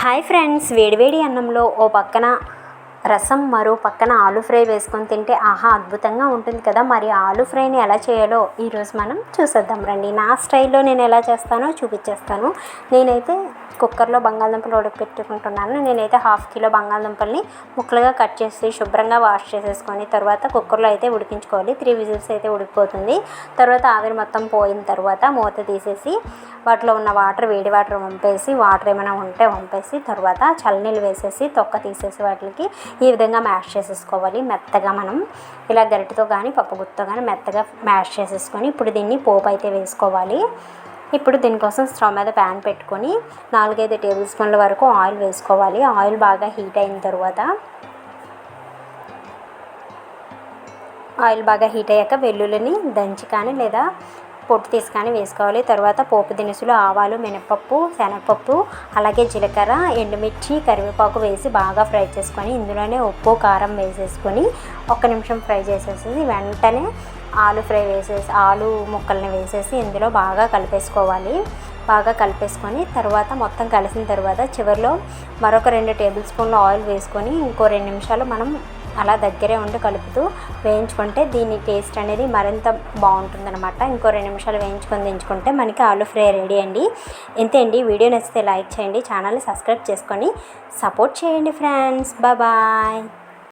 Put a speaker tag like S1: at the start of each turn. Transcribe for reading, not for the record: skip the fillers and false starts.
S1: Hi friends, వేడివేడి అన్నంలో ఓ పక్కన రసం మరో పక్కన ఆలు ఫ్రై వేసుకొని తింటే ఆహా అద్భుతంగా ఉంటుంది కదా. మరి ఆలు ఫ్రైని ఎలా చేయాలో ఈరోజు మనం చూసేద్దాం రండి. నా స్టైల్లో నేను ఎలా చేస్తానో చూపించేస్తాను. నేనైతే కుక్కర్లో బంగాళదుంపలు ఉడకపెట్టుకుంటున్నాను. నేనైతే 1/2 కిలో బంగాళదుంపల్ని ముక్కలుగా కట్ చేసి శుభ్రంగా వాష్ చేసేసుకొని తర్వాత కుక్కర్లో అయితే ఉడికించుకోవాలి. 3 విజిల్స్ అయితే ఉడికిపోతుంది. తర్వాత ఆవిరి మొత్తం పోయిన తర్వాత మూత తీసేసి వాటిలో ఉన్న వేడి వాటర్ వంపేసి, వాటర్ ఏమైనా ఉంటే వంపేసి తర్వాత చల్లనీళ్ళు వేసేసి తొక్క తీసేసి వాటికి ఈ విధంగా మ్యాష్ చేసేసుకోవాలి. మెత్తగా మనం ఇలా గరిటెతో కానీ పప్పుగుత్తితో కానీ మెత్తగా మ్యాష్ చేసేసుకొని ఇప్పుడు దీన్ని పోపు అయితే వేసుకోవాలి. ఇప్పుడు దీనికోసం స్టవ్ మీద ప్యాన్ పెట్టుకొని 4-5 టేబుల్ స్పూన్ల వరకు ఆయిల్ వేసుకోవాలి. ఆయిల్ బాగా హీట్ అయిన తర్వాత ఆయిల్ బాగా హీట్ అయ్యాక వెల్లుల్లిని దంచి కానీ లేదా పొట్టు తీసి కానీ వేసుకోవాలి. తర్వాత పోపు దినుసులు ఆవాలు, మినపప్పు, శనగపప్పు, అలాగే జీలకర్ర, ఎండుమిర్చి, కరివేపాకు వేసి బాగా ఫ్రై చేసుకొని ఇందులోనే ఉప్పు కారం వేసేసుకొని 1 నిమిషం ఫ్రై చేసేసి వెంటనే ఆలు ముక్కల్ని వేసేసి ఇందులో బాగా కలిపేసుకోవాలి. బాగా కలిపేసుకొని తర్వాత మొత్తం కలిసిన తర్వాత చివరిలో మరొక 2 టేబుల్ స్పూన్ల ఆయిల్ వేసుకొని ఇంకో 2 నిమిషాలు మనం అలా దగ్గరే ఉండి కలుపుతూ వేయించుకుంటే దీని టేస్ట్ అనేది మరింత బాగుంటుందన్నమాట. ఇంకో 2 నిమిషాలు వేయించుకొని దించుకుంటే మనకి ఆలు ఫ్రై రెడీ అండి. ఇంతే అండి. వీడియో నచ్చితే లైక్ చేయండి, ఛానల్ని సబ్స్క్రైబ్ చేసుకొని సపోర్ట్ చేయండి ఫ్రెండ్స్. బాయ్.